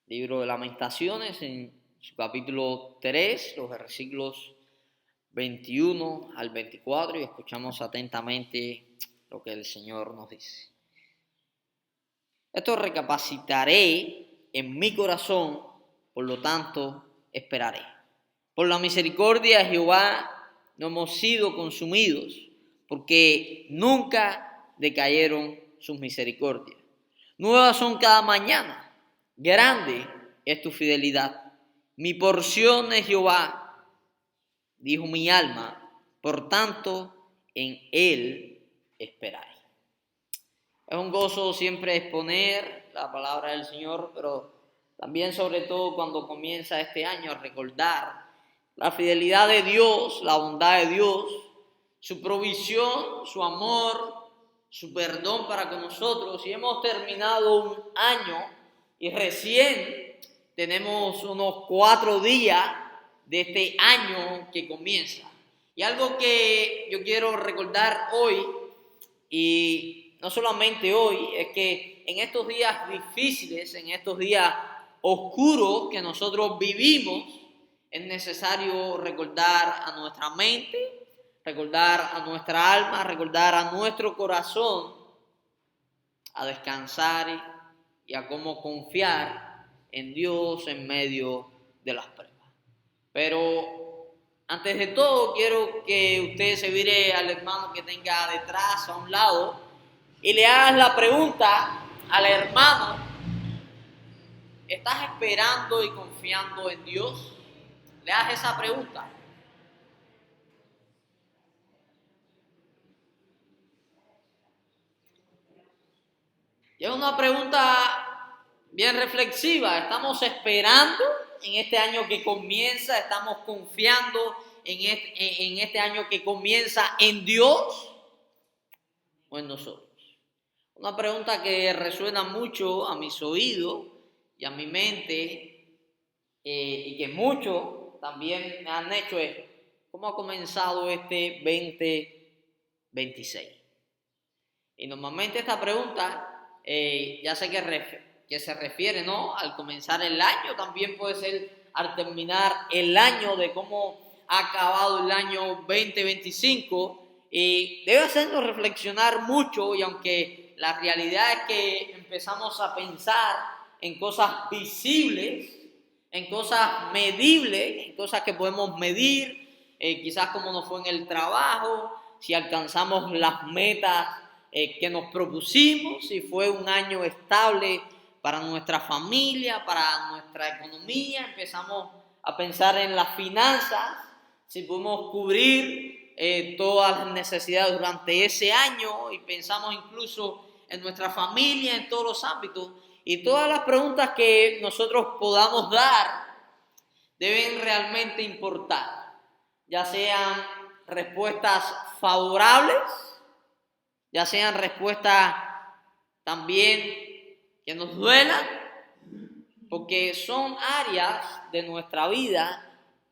Libro de Lamentaciones, en su capítulo 3, los versículos 21 al 24, y escuchamos atentamente lo que el Señor nos dice. Esto recapacitaré en mi corazón, por lo tanto esperaré. Por la misericordia de Jehová no hemos sido consumidos, porque nunca decayeron sus misericordias. Nuevas son cada mañana. Grande es tu fidelidad. Mi porción es Jehová, dijo mi alma, por tanto en él esperaré. Es un gozo siempre exponer la palabra del Señor, pero también sobre todo cuando comienza este año a recordar la fidelidad de Dios, la bondad de Dios, su provisión, su amor, su perdón para con nosotros. Y hemos terminado un año y recién tenemos unos 4 días de este año que comienza. Y algo que yo quiero recordar hoy, y no solamente hoy, es que en estos días difíciles, en estos días oscuros que nosotros vivimos, es necesario recordar a nuestra mente, recordar a nuestra alma, recordar a nuestro corazón, a descansar y a cómo confiar en Dios en medio de las pruebas. Pero antes de todo, quiero que usted se vire al hermano que tenga detrás, a un lado, y le hagas la pregunta al hermano: ¿estás esperando y confiando en Dios? Le hagas esa pregunta. Y es una pregunta bien reflexiva. ¿Estamos esperando en este año que comienza? ¿Estamos confiando en este año que comienza en Dios o en nosotros? Una pregunta que resuena mucho a mis oídos y a mi mente, y que muchos también me han hecho, es: ¿cómo ha comenzado este 2026? Y normalmente esta pregunta, ya sé que se refiere, ¿no?, al comenzar el año. También puede ser al terminar el año, de cómo ha acabado el año 2025. Y debe hacernos reflexionar mucho, y aunque la realidad es que empezamos a pensar en cosas visibles, en cosas medibles, en cosas que podemos medir, quizás cómo nos fue en el trabajo, si alcanzamos las metas que nos propusimos, si fue un año estable para nuestra familia, para nuestra economía. Empezamos a pensar en las finanzas, si pudimos cubrir todas las necesidades durante ese año, y pensamos incluso en nuestra familia, en todos los ámbitos. Y todas las preguntas que nosotros podamos dar deben realmente importar, ya sean respuestas favorables, ya sean respuestas también que nos duelan, porque son áreas de nuestra vida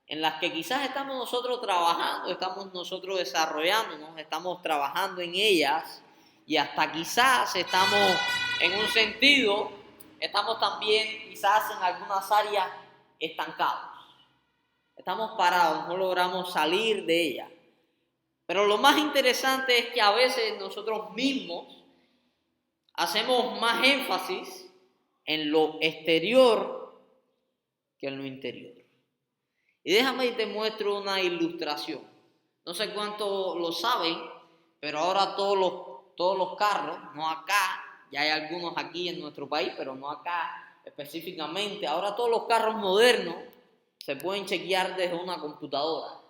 en las que quizás estamos nosotros trabajando, estamos nosotros desarrollándonos, estamos trabajando en ellas, y hasta quizás estamos, en un sentido, estamos también quizás en algunas áreas estancados. Estamos parados, no logramos salir de ellas. Pero lo más interesante es que a veces nosotros mismos hacemos más énfasis en lo exterior que en lo interior. Y déjame y te muestro una ilustración. No sé cuánto lo saben, pero ahora todos los carros, no acá, ya hay algunos aquí en nuestro país, pero no acá específicamente, ahora todos los carros modernos se pueden chequear desde una computadora.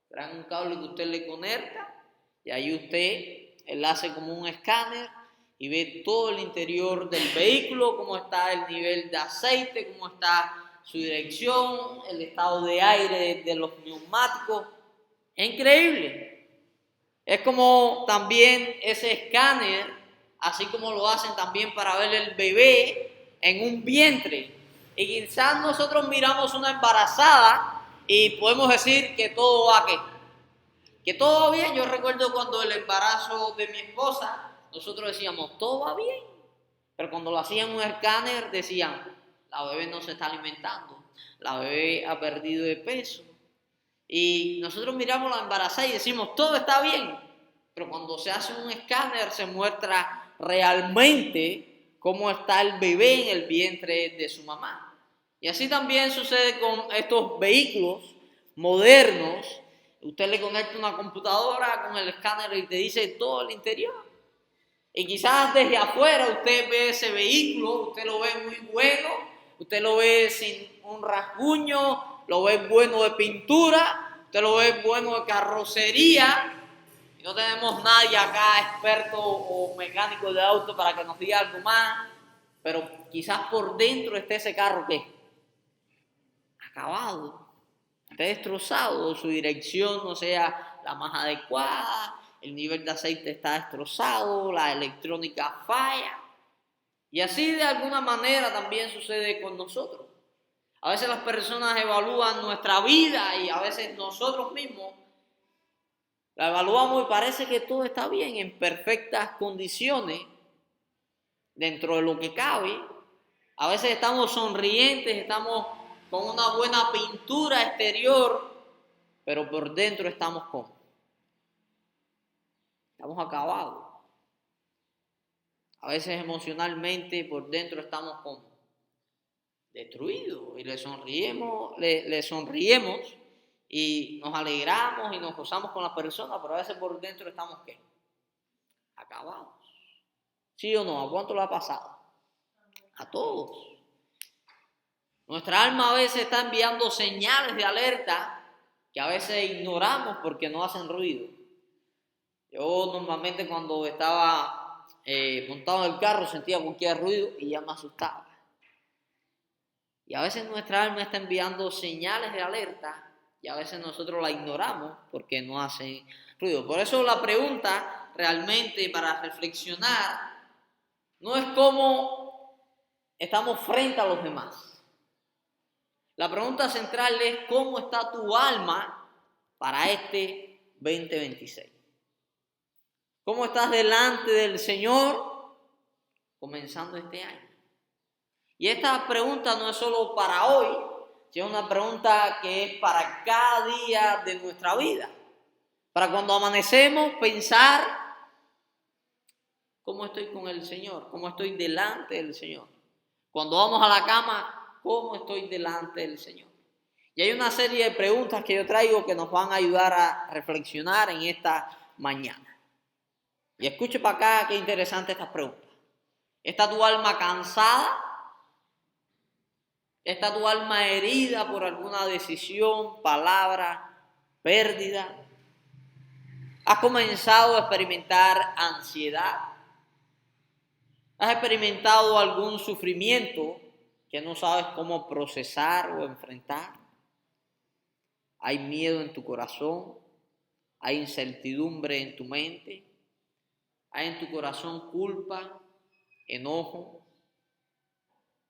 Traen un cable que usted le conecta, y ahí usted él hace como un escáner y ve todo el interior del vehículo, cómo está el nivel de aceite, cómo está su dirección, el estado de aire de los neumáticos. Es increíble. Es como también ese escáner, así como lo hacen también para ver el bebé en un vientre. Y quizás nosotros miramos una embarazada y podemos decir que todo va que todo va bien. Yo recuerdo cuando el embarazo de mi esposa, nosotros decíamos todo va bien, pero cuando lo hacían un escáner decían la bebé no se está alimentando, la bebé ha perdido de peso. Y nosotros miramos a la embarazada y decimos, todo está bien, pero cuando se hace un escáner se muestra realmente cómo está el bebé en el vientre de su mamá. Y así también sucede con estos vehículos modernos. Usted le conecta una computadora con el escáner y te dice todo el interior. Y quizás desde afuera usted ve ese vehículo, usted lo ve muy bueno, usted lo ve sin un rasguño, lo ve bueno de pintura, usted lo ve bueno de carrocería. Y no tenemos nadie acá experto o mecánico de auto para que nos diga algo más, pero quizás por dentro esté ese carro que acabado, esté destrozado, su dirección no sea la más adecuada, el nivel de aceite está destrozado, la electrónica falla. Y así de alguna manera también sucede con nosotros. A veces las personas evalúan nuestra vida y a veces nosotros mismos la evaluamos y parece que todo está bien, en perfectas condiciones, dentro de lo que cabe. A veces estamos sonrientes, estamos con una buena pintura exterior, pero por dentro estamos como estamos acabados. A veces emocionalmente por dentro estamos como destruidos y le sonriemos y nos alegramos y nos gozamos con la persona, pero a veces por dentro estamos ¿qué? Acabados. ¿Sí o no? ¿A cuánto lo ha pasado? A todos. Nuestra alma a veces está enviando señales de alerta que a veces ignoramos porque no hacen ruido. Yo normalmente cuando estaba montado en el carro sentía cualquier ruido y ya me asustaba. Y a veces nuestra alma está enviando señales de alerta y a veces nosotros la ignoramos porque no hace ruido. Por eso la pregunta realmente para reflexionar no es cómo estamos frente a los demás. La pregunta central es cómo está tu alma para este 2026. ¿Cómo estás delante del Señor comenzando este año? Y esta pregunta no es solo para hoy, sino una pregunta que es para cada día de nuestra vida. Para cuando amanecemos pensar cómo estoy con el Señor, cómo estoy delante del Señor. Cuando vamos a la cama, cómo estoy delante del Señor. Y hay una serie de preguntas que yo traigo que nos van a ayudar a reflexionar en esta mañana. Y escuche para acá qué interesante estas preguntas. ¿Está tu alma cansada? ¿Está tu alma herida por alguna decisión, palabra, pérdida? ¿Has comenzado a experimentar ansiedad? ¿Has experimentado algún sufrimiento que no sabes cómo procesar o enfrentar? ¿Hay miedo en tu corazón? ¿Hay incertidumbre en tu mente? ¿Hay en tu corazón culpa, enojo?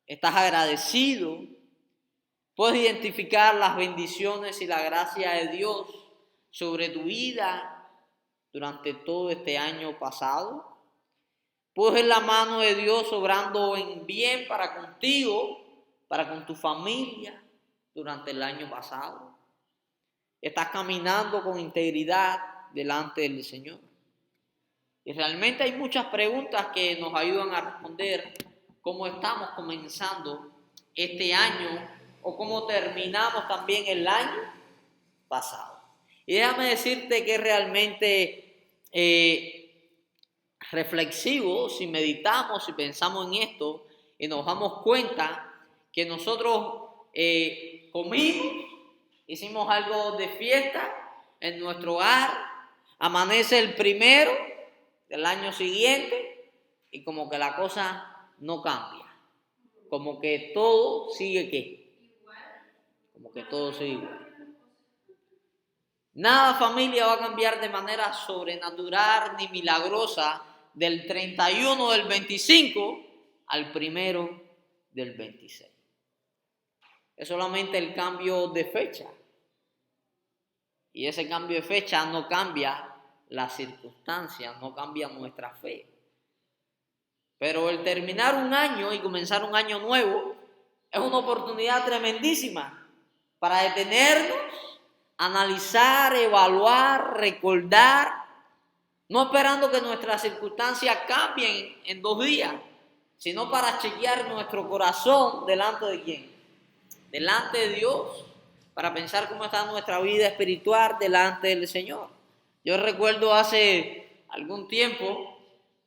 ¿Estás agradecido? ¿Puedes identificar las bendiciones y la gracia de Dios sobre tu vida durante todo este año pasado? ¿Puedes ver la mano de Dios obrando en bien para contigo, para con tu familia durante el año pasado? ¿Estás caminando con integridad delante del Señor? Y realmente hay muchas preguntas que nos ayudan a responder cómo estamos comenzando este año o cómo terminamos también el año pasado. Y déjame decirte que es realmente reflexivo si meditamos, si pensamos en esto y nos damos cuenta que nosotros comimos, hicimos algo de fiesta en nuestro hogar, amanece el primero del año siguiente y como que la cosa no cambia, como que todo sigue ¿qué? Como que todo sigue igual. Nada, familia, va a cambiar de manera sobrenatural ni milagrosa del 31 del 25 al 1 del 26. Es solamente el cambio de fecha. Y ese cambio de fecha no cambia las circunstancias, no cambia nuestra fe. Pero el terminar un año y comenzar un año nuevo Es una oportunidad tremendísima para detenernos, analizar, evaluar, recordar, no esperando que nuestras circunstancias cambien en 2 días, sino para chequear nuestro corazón delante de quién, delante de Dios, para pensar cómo está nuestra vida espiritual delante del Señor. Yo recuerdo hace algún tiempo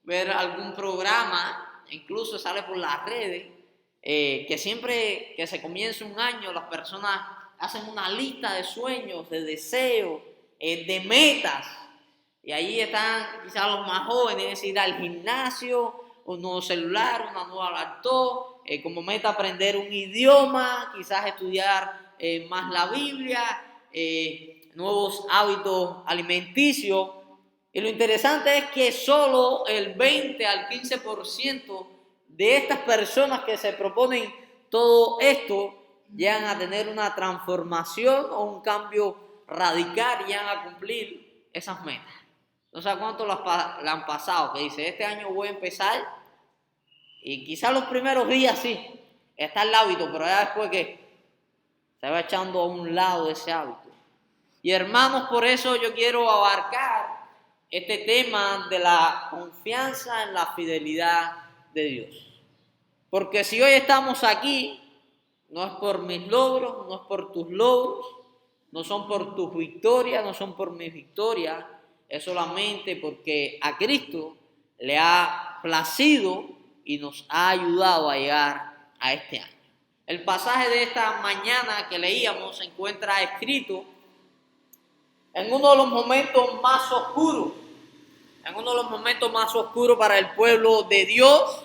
ver algún programa, incluso sale por las redes, que siempre que se comienza un año las personas hacen una lista de sueños, de deseos, de metas, y ahí están quizás los más jóvenes, ir al gimnasio, un nuevo celular, una nueva laptop, como meta aprender un idioma, quizás estudiar más la Biblia, nuevos hábitos alimenticios. Y lo interesante es que solo el 20 al 15% de estas personas que se proponen todo esto llegan a tener una transformación o un cambio radical, llegan a cumplir esas metas. No sé cuánto le han pasado, que dice, este año voy a empezar, y quizás los primeros días sí, está el hábito, pero ya después que se va echando a un lado ese hábito. Y hermanos, por eso yo quiero abarcar este tema de la confianza en la fidelidad de Dios. Porque si hoy estamos aquí, no es por mis logros, no es por tus logros, no son por tus victorias, no son por mis victorias, es solamente porque a Cristo le ha placido y nos ha ayudado a llegar a este año. El pasaje de esta mañana que leíamos se encuentra escrito en uno de los momentos más oscuros, para el pueblo de Dios.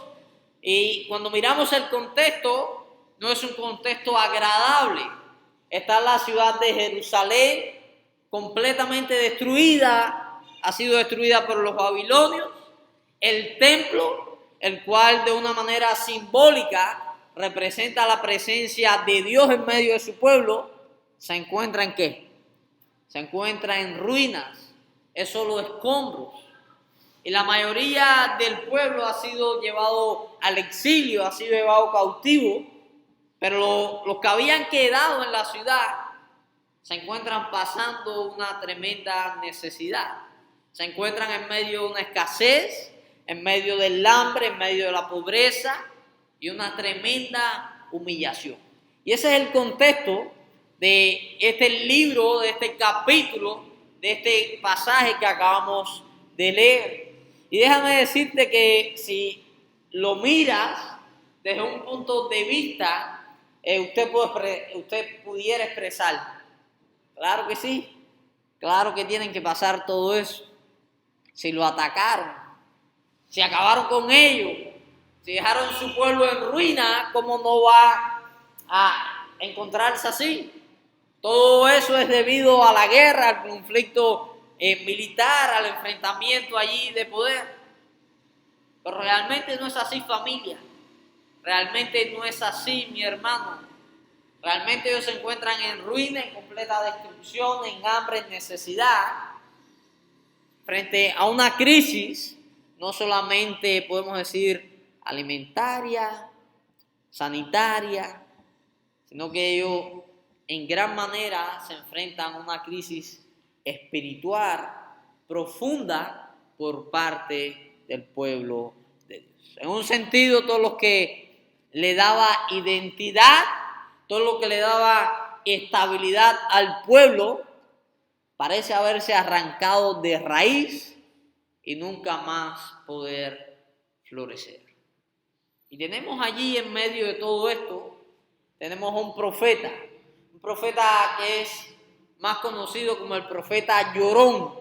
Y cuando miramos el contexto, no es un contexto agradable. Está la ciudad de Jerusalén completamente destruida, ha sido destruida por los babilonios. El templo, el cual de una manera simbólica representa la presencia de Dios en medio de su pueblo, se encuentra ¿en qué? Se encuentra en ruinas, es solo escombros. Y la mayoría del pueblo ha sido llevado al exilio, ha sido llevado cautivo, pero los que habían quedado en la ciudad se encuentran pasando una tremenda necesidad. Se encuentran en medio de una escasez, en medio del hambre, en medio de la pobreza y una tremenda humillación. Y ese es el contexto de este libro, de este capítulo, de este pasaje que acabamos de leer. Y déjame decirte que si lo miras desde un punto de vista, usted pudiera expresar, claro que sí, claro que tienen que pasar todo eso. Si lo atacaron, si acabaron con ellos, si dejaron su pueblo en ruina, ¿cómo no va a encontrarse así? Todo eso es debido a la guerra, al conflicto militar, al enfrentamiento allí de poder. Pero realmente no es así, familia. Realmente no es así, mi hermano. Realmente ellos se encuentran en ruina, en completa destrucción, en hambre, en necesidad, frente a una crisis, no solamente podemos decir alimentaria, sanitaria, sino que ellos en gran manera se enfrentan a una crisis espiritual profunda por parte del pueblo de Dios. En un sentido, todo lo que le daba identidad, todo lo que le daba estabilidad al pueblo, parece haberse arrancado de raíz y nunca más poder florecer. Y tenemos allí en medio de todo esto, tenemos un profeta que es más conocido como el profeta llorón,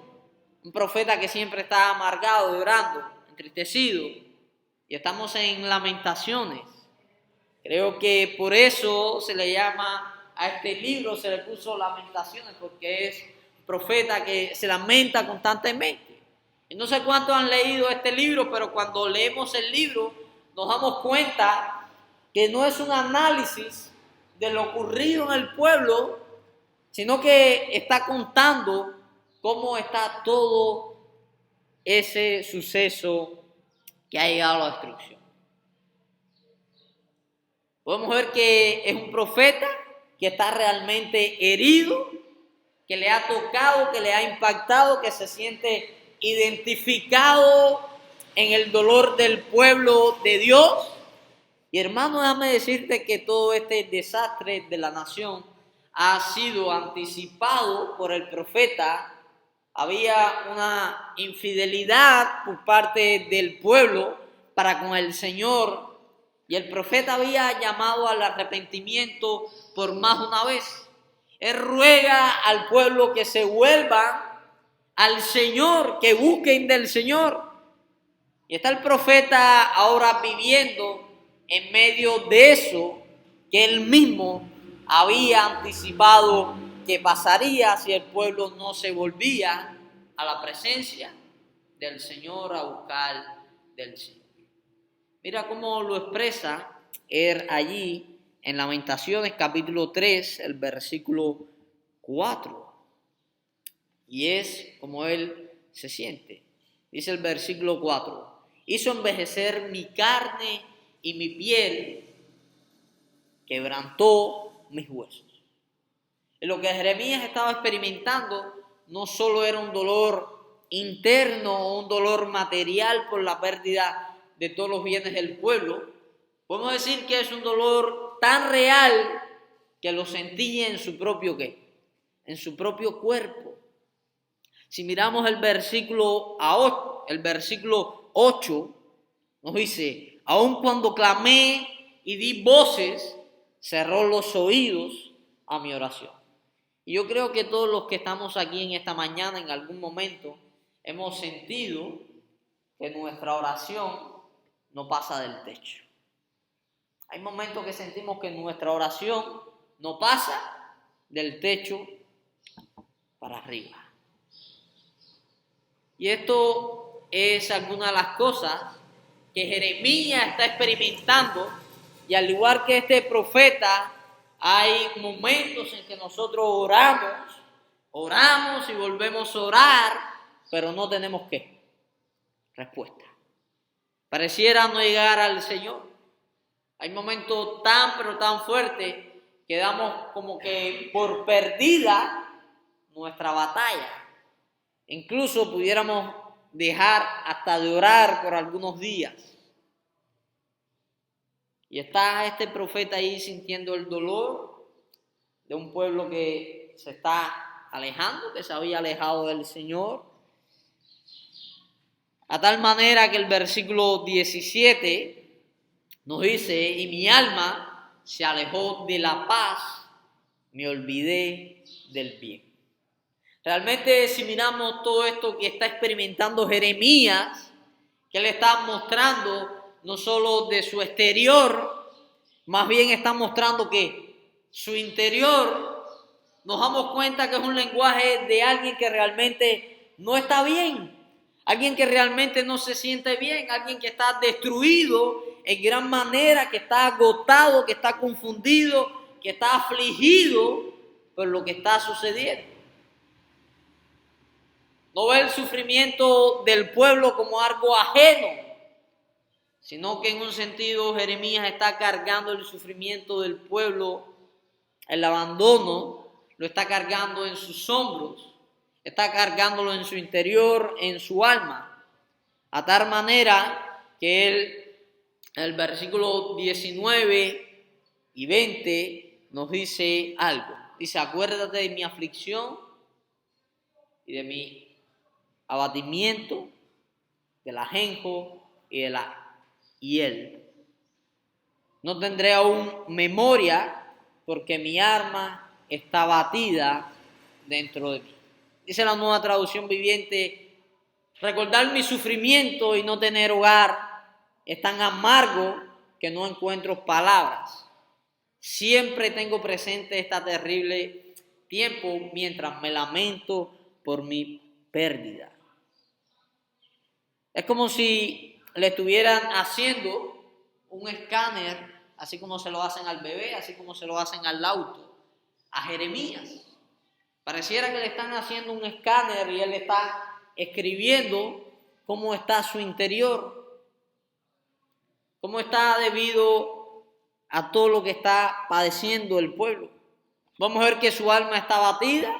un profeta que siempre está amargado, llorando, entristecido, y estamos en Lamentaciones. Creo que por eso se le llama a este libro, se le puso Lamentaciones, porque es un profeta que se lamenta constantemente. Y no sé cuántos han leído este libro, pero cuando leemos el libro nos damos cuenta que no es un análisis de lo ocurrido en el pueblo, sino que está contando cómo está todo ese suceso que ha llegado a la destrucción. Podemos ver que es un profeta que está realmente herido, que le ha tocado, que le ha impactado, que se siente identificado en el dolor del pueblo de Dios. Y hermano, déjame decirte que todo este desastre de la nación ha sido anticipado por el profeta. Había una infidelidad por parte del pueblo para con el Señor, y el profeta había llamado al arrepentimiento por más una vez. Él ruega al pueblo que se vuelvan al Señor, que busquen del Señor. Y está el profeta ahora viviendo en medio de eso que él mismo había anticipado que pasaría si el pueblo no se volvía a la presencia del Señor, a buscar del Señor. Mira cómo lo expresa él allí en Lamentaciones capítulo 3, el versículo 4. Y es como él se siente. Dice el versículo 4: hizo envejecer mi carne y mi piel, quebrantó mis huesos. En lo que Jeremías estaba experimentando no solo era un dolor interno o un dolor material por la pérdida de todos los bienes del pueblo. Podemos decir que es un dolor tan real que lo sentía en su propio ¿qué? En su propio cuerpo. Si miramos el versículo 8, nos dice: aun cuando clamé y di voces, cerró los oídos a mi oración. Y yo creo que todos los que estamos aquí en esta mañana, en algún momento, hemos sentido que nuestra oración no pasa del techo. Hay momentos que sentimos que nuestra oración no pasa del techo para arriba. Y esto es alguna de las cosas que Jeremías está experimentando, y al igual que este profeta, hay momentos en que nosotros oramos y volvemos a orar, pero no tenemos ¿qué? Respuesta. Pareciera no llegar al Señor. Hay momentos pero tan fuertes que damos como que por perdida nuestra batalla. Incluso pudiéramos dejar hasta de orar por algunos días. Y está este profeta ahí sintiendo el dolor de un pueblo que se está alejando, que se había alejado del Señor. A tal manera que el versículo 17 nos dice: y mi alma se alejó de la paz, me olvidé del bien. Realmente, si miramos todo esto que está experimentando Jeremías, que le está mostrando no solo de su exterior, más bien está mostrando que su interior, nos damos cuenta que es un lenguaje de alguien que realmente no está bien, alguien que realmente no se siente bien, alguien que está destruido en gran manera, que está agotado, que está confundido, que está afligido por lo que está sucediendo. No ve el sufrimiento del pueblo como algo ajeno, sino que en un sentido Jeremías está cargando el sufrimiento del pueblo, el abandono, lo está cargando en sus hombros, está cargándolo en su interior, en su alma, a tal manera que él, en el versículo 19 y 20 nos dice algo. Dice: acuérdate de mi aflicción y de mi abatimiento, del ajenjo y de la hiel. No tendré aún memoria, porque mi alma está abatida dentro de mí. Dice la Nueva Traducción Viviente: recordar mi sufrimiento y no tener hogar es tan amargo que no encuentro palabras. Siempre tengo presente este terrible tiempo mientras me lamento por mi pérdida. Es como si le estuvieran haciendo un escáner, así como se lo hacen al bebé, así como se lo hacen al auto, a Jeremías. Pareciera que le están haciendo un escáner y él está escribiendo cómo está su interior, cómo está debido a todo lo que está padeciendo el pueblo. Podemos ver que su alma está abatida,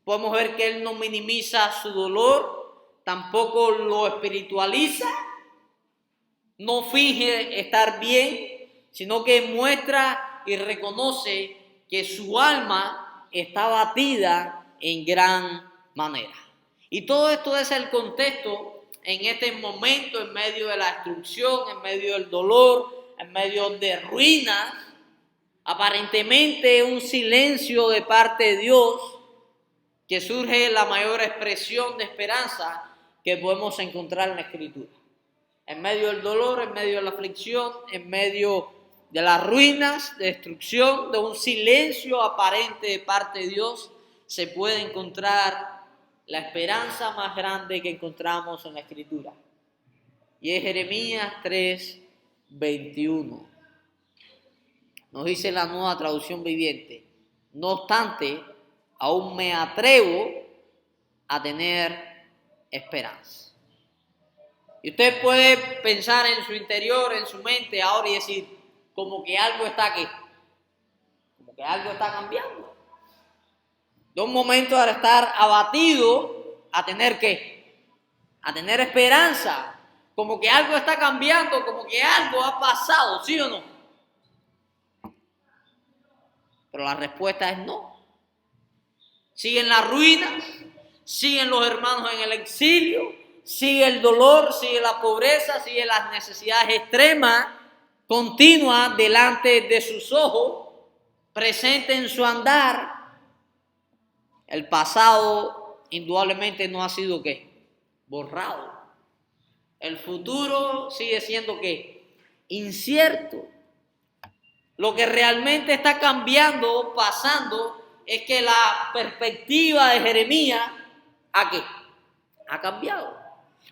podemos ver que él no minimiza su dolor, tampoco lo espiritualiza, no finge estar bien, sino que muestra y reconoce que su alma está abatida en gran manera. Y todo esto es el contexto en este momento, en medio de la destrucción, en medio del dolor, en medio de ruinas, aparentemente un silencio de parte de Dios, que surge la mayor expresión de esperanza que podemos encontrar en la Escritura. En medio del dolor, en medio de la aflicción, en medio de las ruinas, de destrucción, de un silencio aparente de parte de Dios, se puede encontrar la esperanza más grande que encontramos en la Escritura. Y es Jeremías 3:21. Nos dice la Nueva Traducción Viviente: no obstante, aún me atrevo a tener esperanza. Y usted puede pensar en su interior, en su mente ahora y decir, como que algo está aquí, como que algo está cambiando. De un momento de estar abatido a tener ¿qué? A tener esperanza, como que algo está cambiando, como que algo ha pasado, ¿sí o no? Pero la respuesta es no. Siguen las ruinas, siguen los hermanos en el exilio, sigue el dolor, sigue la pobreza, sigue las necesidades extremas, continuas delante de sus ojos, presente en su andar. El pasado indudablemente no ha sido ¿qué? Borrado. El futuro sigue siendo ¿qué? Incierto. Lo que realmente está cambiando, pasando, es que la perspectiva de Jeremías ¿a qué? Ha cambiado.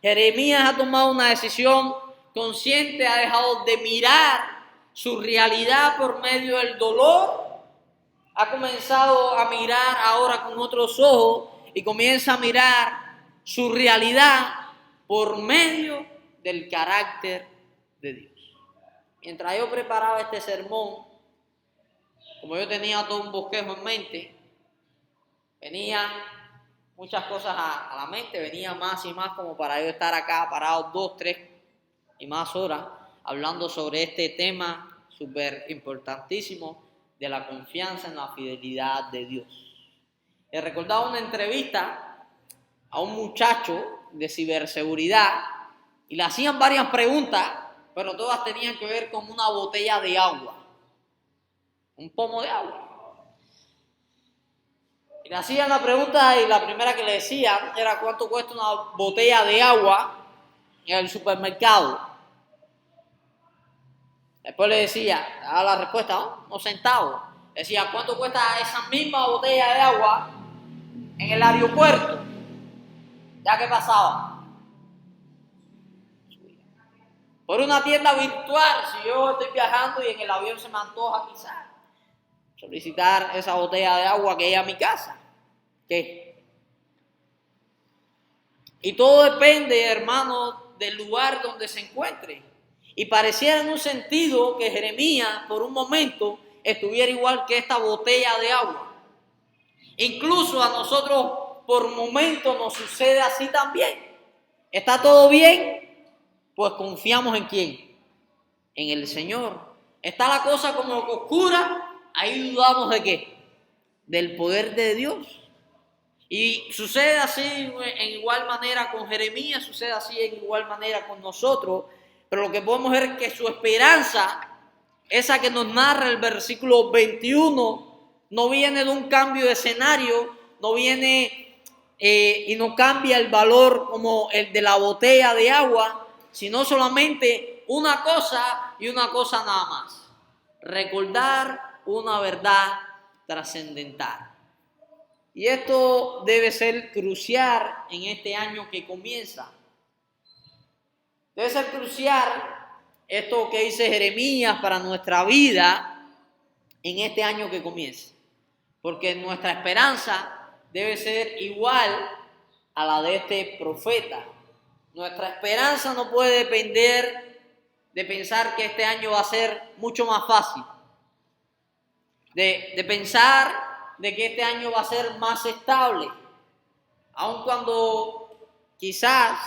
Jeremías ha tomado una decisión consciente, ha dejado de mirar su realidad por medio del dolor, ha comenzado a mirar ahora con otros ojos y comienza a mirar su realidad por medio del carácter de Dios. Mientras yo preparaba este sermón, como yo tenía todo un bosquejo en mente, venían muchas cosas a la mente, venía más y más como para yo estar acá parado 2, 3 y más horas hablando sobre este tema súper importantísimo de la confianza en la fidelidad de Dios. He recordado una entrevista a un muchacho de ciberseguridad y le hacían varias preguntas, pero todas tenían que ver con una botella de agua, un pomo de agua. Y le hacían la pregunta y la primera que le decían era cuánto cuesta una botella de agua en el supermercado. Después le decía, daba la respuesta, ¿no? Unos centavos. Decía, ¿cuánto cuesta esa misma botella de agua en el aeropuerto? ¿Ya qué pasaba? Por una tienda virtual, si yo estoy viajando y en el avión se me antoja quizás solicitar esa botella de agua que llega a mi casa. ¿Qué? Y todo depende, hermano, del lugar donde se encuentre. Y pareciera en un sentido que Jeremías por un momento estuviera igual que esta botella de agua. Incluso a nosotros por momentos nos sucede así también. ¿Está todo bien? Pues confiamos en ¿quién? En el Señor. ¿Está la cosa como oscura? Ahí dudamos ¿de qué? Del poder de Dios. Y sucede así en igual manera con Jeremías, sucede así en igual manera con nosotros. Pero lo que podemos ver es que su esperanza, esa que nos narra el versículo 21, no viene de un cambio de escenario, no viene y no cambia el valor como el de la botella de agua, sino solamente una cosa y una cosa nada más: recordar una verdad trascendental. Y esto debe ser crucial en este año que comienza. Debe ser crucial esto que dice Jeremías para nuestra vida en este año que comienza. Porque nuestra esperanza debe ser igual a la de este profeta. Nuestra esperanza no puede depender de pensar que este año va a ser mucho más fácil, de pensar de que este año va a ser más estable, aun cuando quizás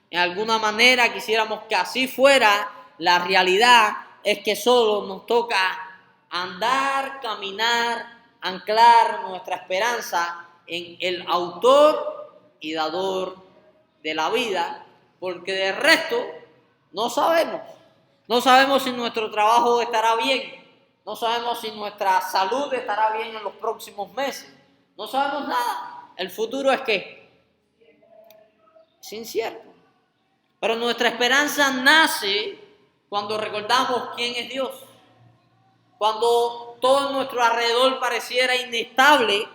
en alguna manera quisiéramos que así fuera. La realidad es que solo nos toca andar, caminar, anclar nuestra esperanza en el autor y dador de la vida, porque de resto no sabemos. No sabemos si nuestro trabajo estará bien, no sabemos si nuestra salud estará bien en los próximos meses, no sabemos nada. El futuro es ¿qué? Es incierto. Pero nuestra esperanza nace cuando recordamos quién es Dios. Cuando todo nuestro alrededor pareciera inestable,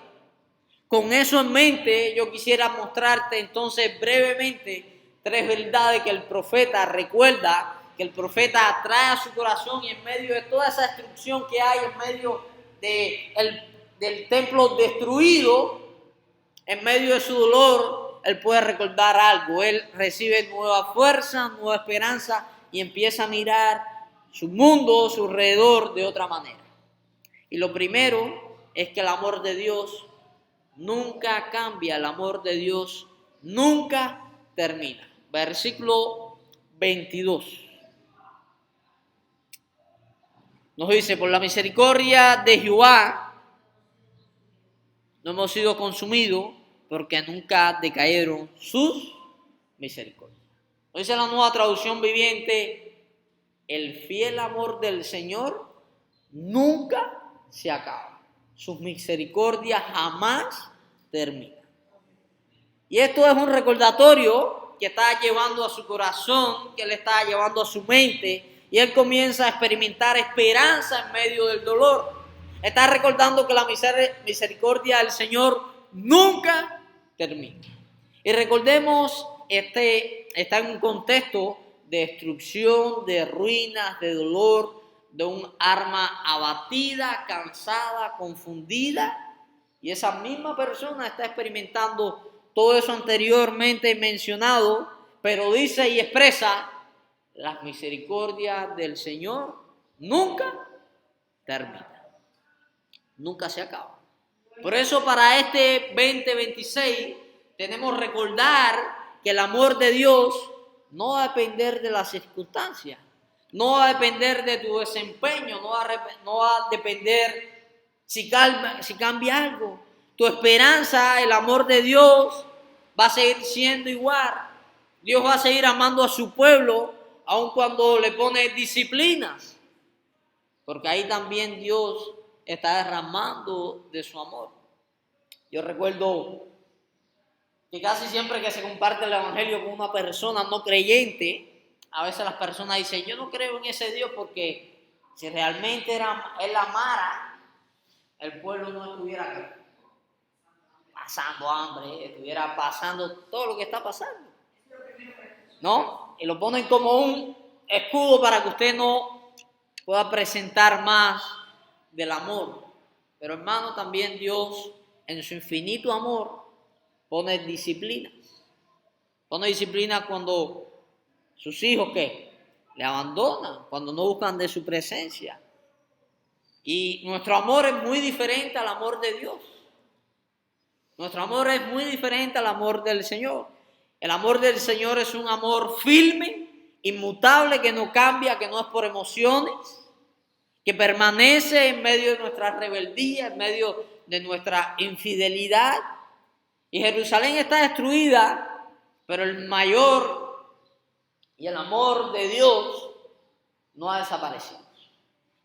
con eso en mente yo quisiera mostrarte entonces brevemente 3 verdades que el profeta recuerda, que el profeta trae a su corazón, y en medio de toda esa destrucción que hay, en medio del templo destruido, en medio de su dolor, él puede recordar algo. Él recibe nueva fuerza, nueva esperanza y empieza a mirar su mundo, su alrededor de otra manera. Y lo primero es que el amor de Dios nunca cambia, el amor de Dios nunca termina. Versículo 22. Nos dice: por la misericordia de Jehová no hemos sido consumidos, porque nunca decayeron sus misericordias. Nos dice la Nueva Traducción Viviente: el fiel amor del Señor nunca se acaba, sus misericordias jamás terminan. Y esto es un recordatorio que está llevando a su corazón, que le está llevando a su mente, y él comienza a experimentar esperanza en medio del dolor. Está recordando que la misericordia del Señor nunca termina. Y recordemos, está en un contexto de destrucción, de ruinas, de dolor, de un alma abatida, cansada, confundida. Y esa misma persona está experimentando todo eso anteriormente mencionado, pero dice y expresa: las misericordias del Señor nunca terminan, nunca se acaban. Por eso para este 2026 tenemos que recordar que el amor de Dios no va a depender de las circunstancias, no va a depender de tu desempeño, no va a depender si cambia algo. Tu esperanza, el amor de Dios va a seguir siendo igual. Dios va a seguir amando a su pueblo, aun cuando le pone disciplinas, porque ahí también Dios está derramando de su amor. Yo recuerdo que casi siempre que se comparte el evangelio con una persona no creyente, a veces las personas dicen: yo no creo en ese Dios, porque si realmente él amara, el pueblo no estuviera pasando hambre, estuviera pasando todo lo que está pasando, ¿no? Y lo ponen como un escudo para que usted no pueda presentar más del amor. Pero hermano, también Dios en su infinito amor pone disciplinas. Pone disciplina cuando sus hijos ¿qué? Le abandonan, cuando no buscan de su presencia. Y nuestro amor es muy diferente al amor de Dios. Nuestro amor es muy diferente al amor del Señor. El amor del Señor es un amor firme, inmutable, que no cambia, que no es por emociones, que permanece en medio de nuestra rebeldía, en medio de nuestra infidelidad. Y Jerusalén está destruida, pero el mayor y el amor de Dios no ha desaparecido.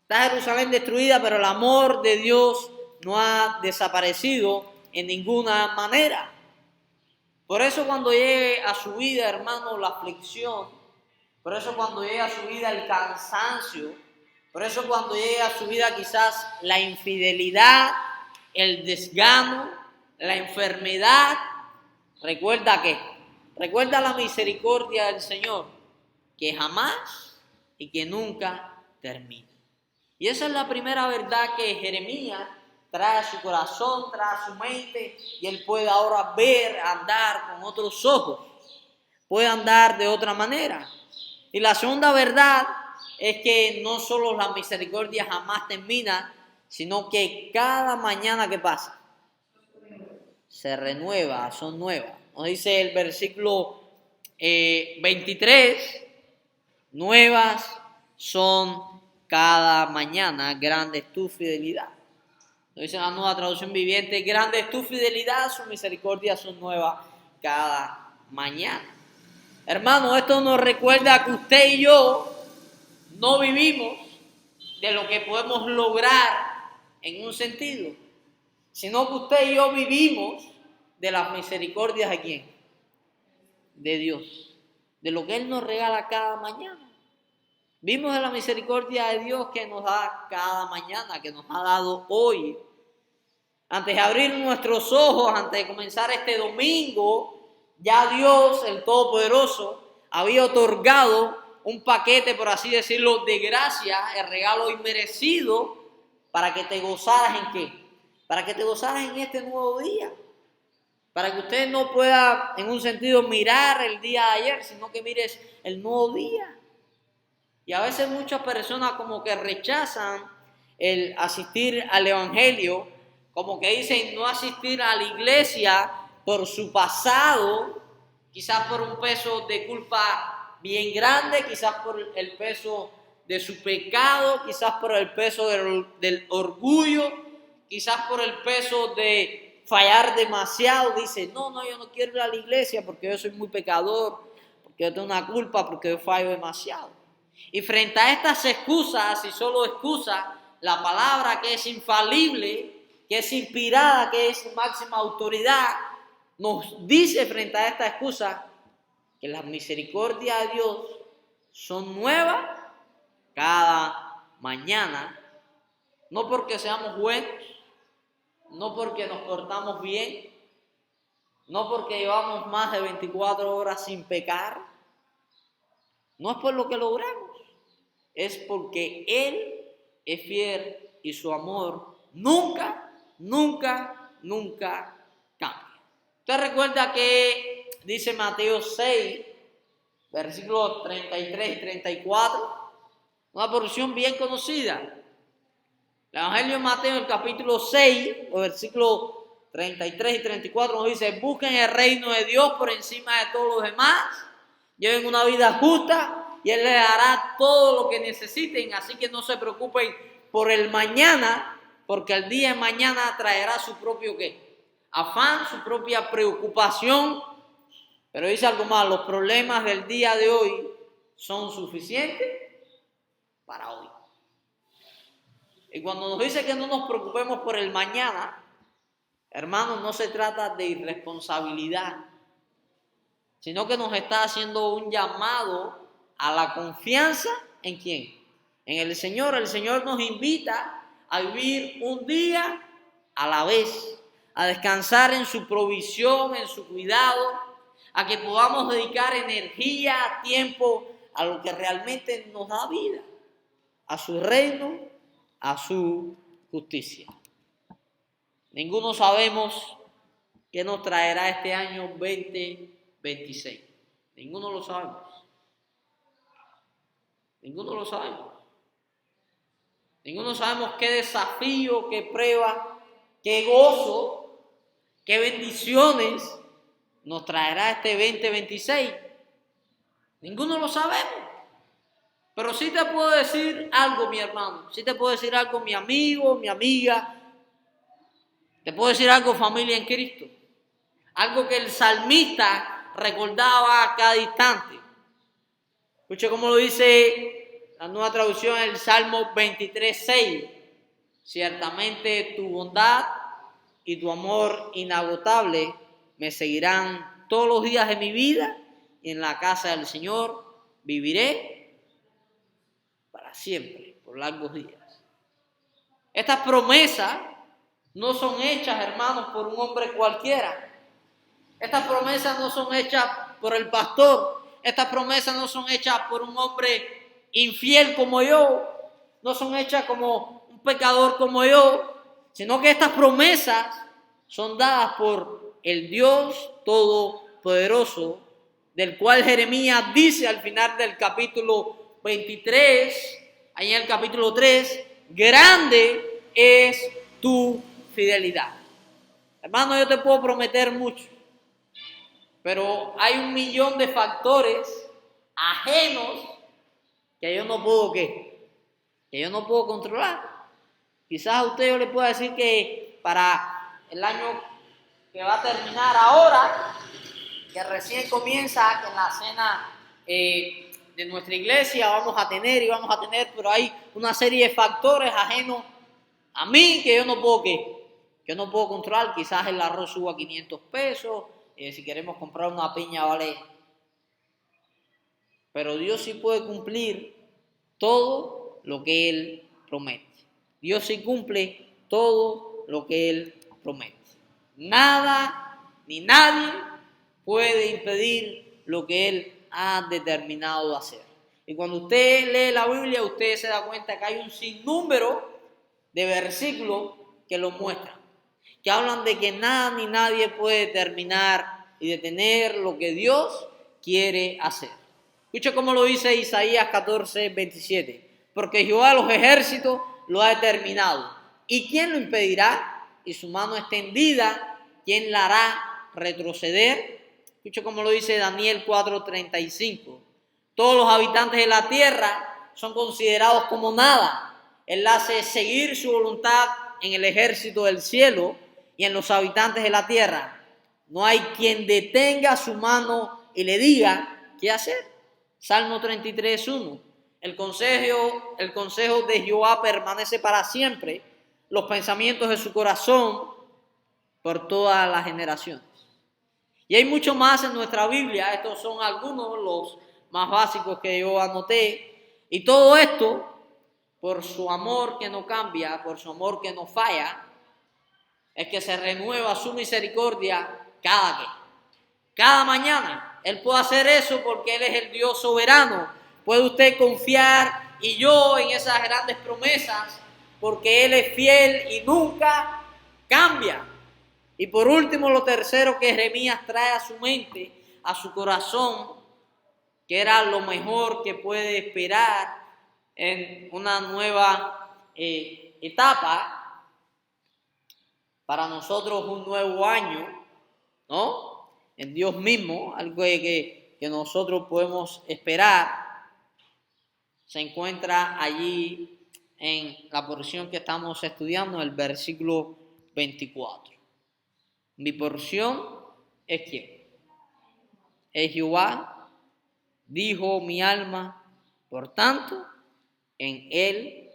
Está Jerusalén destruida, pero el amor de Dios no ha desaparecido en ninguna manera. Por eso cuando llegue a su vida, hermano, la aflicción, por eso cuando llegue a su vida el cansancio, por eso cuando llegue a su vida quizás la infidelidad, el desgano, la enfermedad, recuerda la misericordia del Señor, que jamás y que nunca termina. Y esa es la primera verdad que Jeremías trae a su corazón, trae a su mente, y él puede ahora ver, andar con otros ojos, puede andar de otra manera. Y la segunda verdad es que no solo la misericordia jamás termina, sino que cada mañana que pasa se renueva, son nuevas. Nos dice el versículo 23, nuevas son cada mañana, grande es tu fidelidad. Nos dice la Nueva Traducción Viviente, grande es tu fidelidad, su misericordia son nuevas cada mañana. Hermano, esto nos recuerda que usted y yo no vivimos de lo que podemos lograr en un sentido, sino que usted y yo vivimos de las misericordias de ¿quién? De Dios, de lo que Él nos regala cada mañana. Vimos de la misericordia de Dios que nos da cada mañana, que nos ha dado hoy. Antes de abrir nuestros ojos, antes de comenzar este domingo, ya Dios, el Todopoderoso, había otorgado un paquete, por así decirlo, de gracia, el regalo inmerecido, para que te gozaras ¿en qué? Para que te gozaras en este nuevo día. Para que usted no pueda, en un sentido, mirar el día de ayer, sino que mires el nuevo día. Y a veces muchas personas como que rechazan el asistir al Evangelio, como que dicen no asistir a la iglesia por su pasado, quizás por un peso de culpa bien grande, quizás por el peso de su pecado, quizás por el peso del orgullo, quizás por el peso de fallar demasiado. Dice, no, yo no quiero ir a la iglesia porque yo soy muy pecador, porque yo tengo una culpa, porque yo fallo demasiado. Y frente a estas excusas, y solo excusas, la palabra que es infalible, que es inspirada, que es máxima autoridad, nos dice frente a esta excusa que las misericordias de Dios son nuevas cada mañana, no porque seamos buenos, no porque nos portamos bien, no porque llevamos más de 24 horas sin pecar, no es por lo que logramos, es porque Él es fiel y su amor nunca cambia. Usted recuerda que dice Mateo 6, versículos 33 y 34, una porción bien conocida. El Evangelio de Mateo, el capítulo 6, los versículos 33 y 34 nos dice, busquen el reino de Dios por encima de todos los demás, lleven una vida justa y Él les dará todo lo que necesiten, así que no se preocupen por el mañana, porque el día de mañana traerá su propio ¿qué? Afán, su propia preocupación. Pero dice algo más, los problemas del día de hoy son suficientes para hoy. Y cuando nos dice que no nos preocupemos por el mañana, hermanos, no se trata de irresponsabilidad, sino que nos está haciendo un llamado a la confianza ¿en quién? En el Señor. El Señor nos invita a vivir un día a la vez, a descansar en su provisión, en su cuidado, a que podamos dedicar energía, tiempo a lo que realmente nos da vida, a su reino, a su justicia. Ninguno sabemos qué nos traerá este año 2026. Ninguno lo sabemos. Ninguno lo sabemos. Ninguno sabemos qué desafío, qué prueba, qué gozo, qué bendiciones nos traerá este 2026. Ninguno lo sabemos. Pero sí te puedo decir algo, mi hermano. Sí te puedo decir algo, mi amigo, mi amiga. Te puedo decir algo, familia en Cristo. Algo que el salmista recordaba a cada instante. Escuche cómo lo dice la Nueva Traducción, el Salmo 23:6. Ciertamente tu bondad y tu amor inagotable me seguirán todos los días de mi vida, y en la casa del Señor viviré para siempre, por largos días. Estas promesas no son hechas, hermanos, por un hombre cualquiera. Estas promesas no son hechas por el pastor. Estas promesas no son hechas por un hombre infiel como yo. No son hechas como un pecador como yo. Sino que estas promesas son dadas por el Dios Todopoderoso, del cual Jeremías dice al final del capítulo 23, ahí en el capítulo 3, grande es tu fidelidad. Hermano, yo te puedo prometer mucho, pero hay 1.000.000 de factores ajenos que yo no puedo, ¿qué? Que yo no puedo controlar. Quizás a usted yo le pueda decir que para el año que va a terminar ahora, que recién comienza, que en la cena de nuestra iglesia vamos a tener, pero hay una serie de factores ajenos a mí que yo no puedo, ¿qué? Que yo no puedo controlar. Quizás el arroz suba a 500 pesos, si queremos comprar una piña vale. Pero Dios sí puede cumplir todo lo que Él promete. Dios sí cumple todo lo que Él promete. Nada ni nadie puede impedir lo que Él ha determinado hacer. Y cuando usted lee la Biblia, usted se da cuenta que hay un sinnúmero de versículos que lo muestran, que hablan de que nada ni nadie puede determinar y detener lo que Dios quiere hacer. Escucha cómo lo dice Isaías 14:27. Porque Jehová de los ejércitos lo ha determinado. ¿Y quién lo impedirá? Y su mano extendida, ¿quién la hará retroceder? Escucha cómo lo dice Daniel 4:35. Todos los habitantes de la tierra son considerados como nada. Él hace seguir su voluntad en el ejército del cielo y en los habitantes de la tierra. No hay quien detenga su mano y le diga qué hacer. Salmo 33:1. El consejo de Jehová permanece para siempre, los pensamientos de su corazón por todas las generaciones. Y hay mucho más en nuestra Biblia. Estos son algunos, los más básicos que yo anoté. Y todo esto, por su amor que no cambia, por su amor que no falla, es que se renueva su misericordia cada mañana. Él puede hacer eso porque Él es el Dios soberano. Puede usted confiar y yo en esas grandes promesas porque Él es fiel y nunca cambia. Y por último, lo tercero que Jeremías trae a su mente, a su corazón, que era lo mejor que puede esperar en una nueva etapa, para nosotros un nuevo año, ¿no? En Dios mismo, algo que nosotros podemos esperar, se encuentra allí en la porción que estamos estudiando, el versículo 24. Mi porción es ¿quién? Es Jehová, dijo mi alma, por tanto, en Él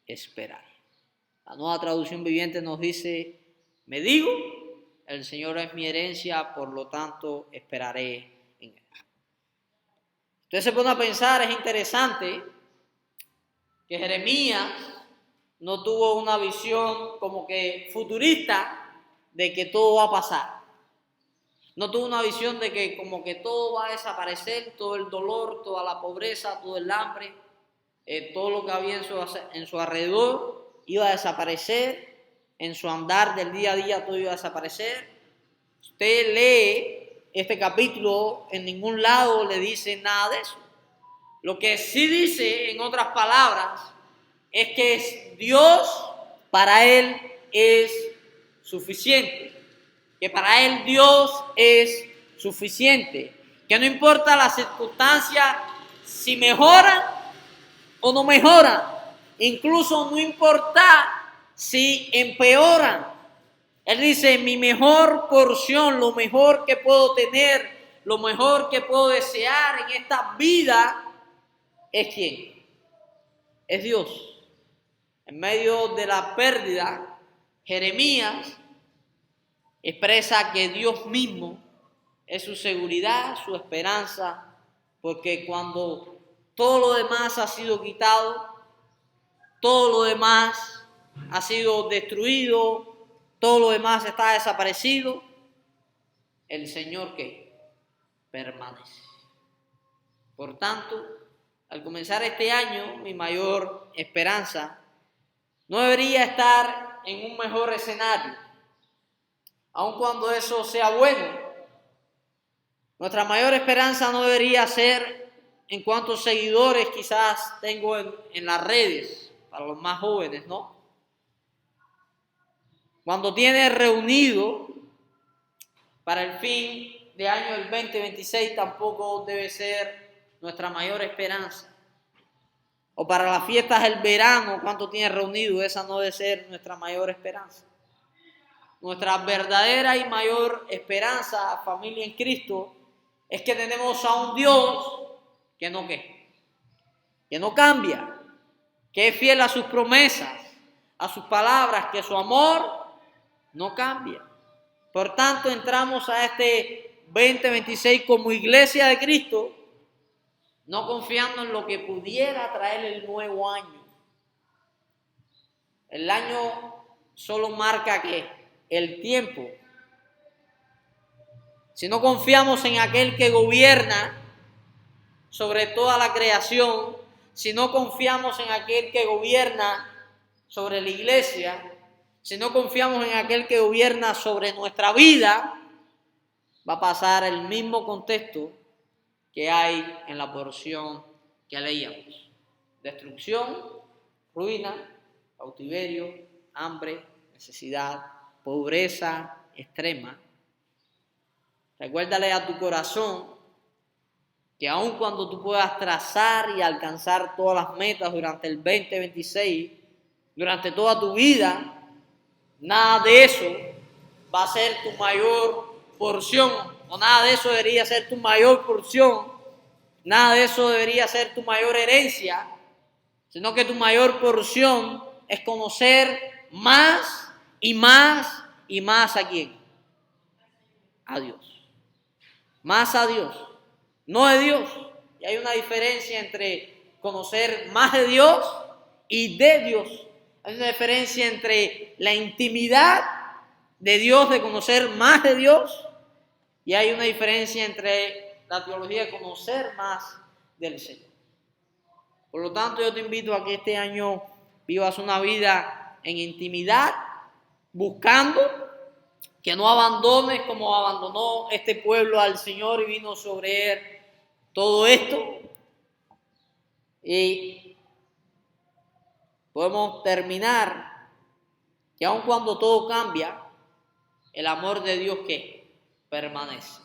esperar. La Nueva Traducción Viviente nos dice, me digo, el Señor es mi herencia, por lo tanto esperaré en Él. Entonces se pone a pensar, es interesante que Jeremías no tuvo una visión como que futurista de que todo va a pasar. No tuvo una visión de que como que todo va a desaparecer, todo el dolor, toda la pobreza, todo el hambre, todo lo que había en su alrededor iba a desaparecer, en su andar del día a día todo iba a desaparecer. Usted lee este capítulo, en ningún lado le dice nada de eso. Lo que sí dice, en otras palabras, es que Dios para él es suficiente. Que para él Dios es suficiente. Que no importa las circunstancias, si mejoran o no mejoran. Incluso no importa si empeoran. Él dice, mi mejor porción, lo mejor que puedo tener, lo mejor que puedo desear en esta vida, ¿es quién? Es Dios. En medio de la pérdida, Jeremías expresa que Dios mismo es su seguridad, su esperanza, porque cuando todo lo demás ha sido quitado, todo lo demás ha sido destruido, todo lo demás está desaparecido, el Señor que permanece. Por tanto, al comenzar este año, mi mayor esperanza no debería estar en un mejor escenario, aun cuando eso sea bueno. Nuestra mayor esperanza no debería ser en cuántos seguidores quizás tengo en las redes, para los más jóvenes, ¿no? Cuando tienes reunido para el fin de año del 2026, tampoco debe ser nuestra mayor esperanza. O para las fiestas del verano, cuánto tienes reunido, esa no debe ser nuestra mayor esperanza. Nuestra verdadera y mayor esperanza, familia en Cristo, es que tenemos a un Dios que no cambia, que es fiel a sus promesas, a sus palabras, que su amor no cambia. Por tanto, entramos a este 2026 como iglesia de Cristo, no confiando en lo que pudiera traer el nuevo año. El año solo marca el tiempo. Si no confiamos en aquel que gobierna sobre toda la creación, si no confiamos en aquel que gobierna sobre la iglesia, si no confiamos en aquel que gobierna sobre nuestra vida, va a pasar el mismo contexto que hay en la porción que leíamos. Destrucción, ruina, cautiverio, hambre, necesidad, pobreza extrema. Recuérdale a tu corazón que aun cuando tú puedas trazar y alcanzar todas las metas durante el 2026, durante toda tu vida, nada de eso va a ser tu mayor porción, o nada de eso debería ser tu mayor porción, nada de eso debería ser tu mayor herencia, sino que tu mayor porción es conocer más y más y más a quién, a Dios, más a Dios, no de Dios. Y hay una diferencia entre conocer más de Dios y de Dios. Hay una diferencia entre la intimidad de Dios, de conocer más de Dios, y hay una diferencia entre la teología de conocer más del Señor. Por lo tanto, yo te invito a que este año vivas una vida en intimidad, buscando que no abandones como abandonó este pueblo al Señor y vino sobre él todo esto. Y podemos terminar que aun cuando todo cambia, el amor de Dios que permanece.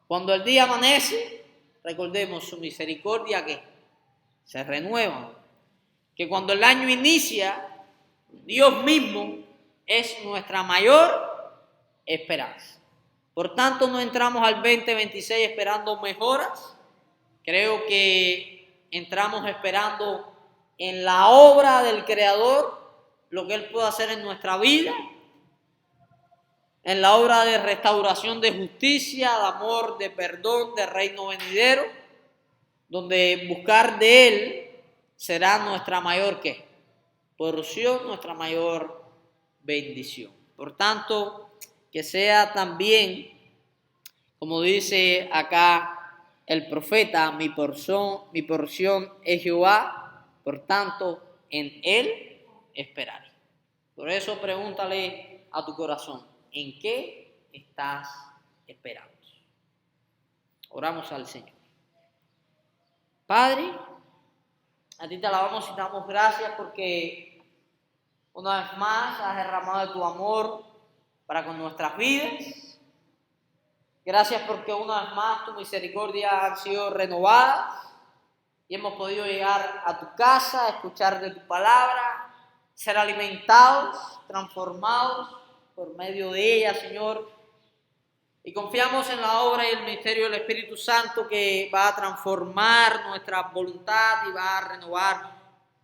Cuando el día amanece, recordemos su misericordia que se renueva. Que cuando el año inicia, Dios mismo es nuestra mayor esperanza. Por tanto, no entramos al 2026 esperando mejoras. Creo que entramos esperando en la obra del Creador, lo que Él puede hacer en nuestra vida, en la obra de restauración, de justicia, de amor, de perdón, de reino venidero, donde buscar de Él será nuestra mayor ¿qué? Porción, nuestra mayor bendición. Por tanto, que sea también, como dice acá el profeta, mi porción es Jehová, por tanto, en Él esperaré. Por eso pregúntale a tu corazón, ¿en qué estás esperando? Oramos al Señor. Padre, a ti te alabamos y te damos gracias porque una vez más has derramado de tu amor para con nuestras vidas. Gracias porque una vez más tu misericordia han sido renovadas y hemos podido llegar a tu casa, escuchar de tu palabra, ser alimentados, transformados por medio de ella, Señor. Y confiamos en la obra y el ministerio del Espíritu Santo que va a transformar nuestra voluntad y va a renovar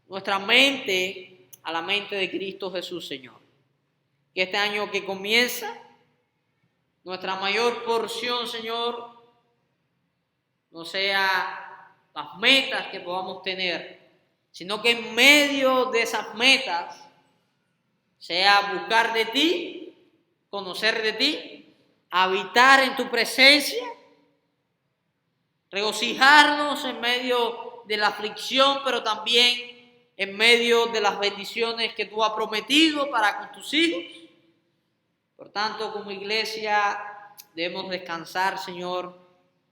nuestra mente a la mente de Cristo Jesús, Señor. Que este año que comienza, nuestra mayor porción, Señor, no sea las metas que podamos tener, sino que en medio de esas metas sea buscar de ti, conocer de ti, habitar en tu presencia, regocijarnos en medio de la aflicción, pero también en medio de las bendiciones que tú has prometido para con tus hijos. Por tanto, como iglesia debemos descansar, Señor,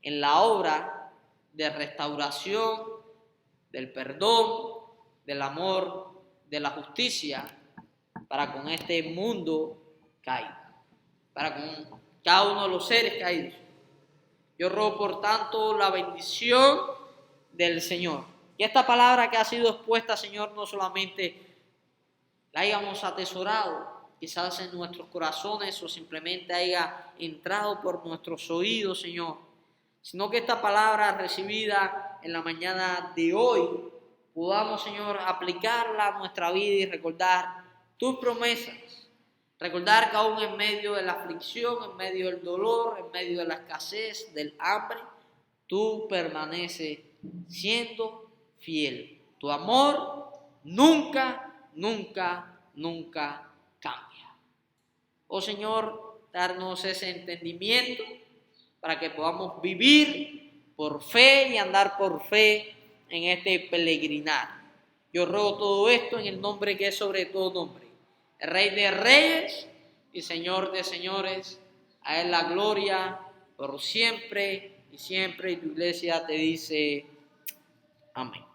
en la obra de restauración, del perdón, del amor, de la justicia para con este mundo caído, para con cada uno de los seres caídos. Yo ruego por tanto la bendición del Señor. Que esta palabra que ha sido expuesta, Señor, no solamente la hayamos atesorado quizás en nuestros corazones o simplemente haya entrado por nuestros oídos, Señor, sino que esta palabra recibida en la mañana de hoy podamos, Señor, aplicarla a nuestra vida y recordar tus promesas. Recordar que aún en medio de la aflicción, en medio del dolor, en medio de la escasez, del hambre, tú permaneces siendo fiel. Tu amor nunca, nunca, nunca cambia. Oh Señor, darnos ese entendimiento para que podamos vivir por fe y andar por fe en este peregrinar. Yo ruego todo esto en el nombre que es sobre todo nombre, el Rey de Reyes y Señor de Señores. A Él la gloria por siempre y siempre. Y tu iglesia te dice amén.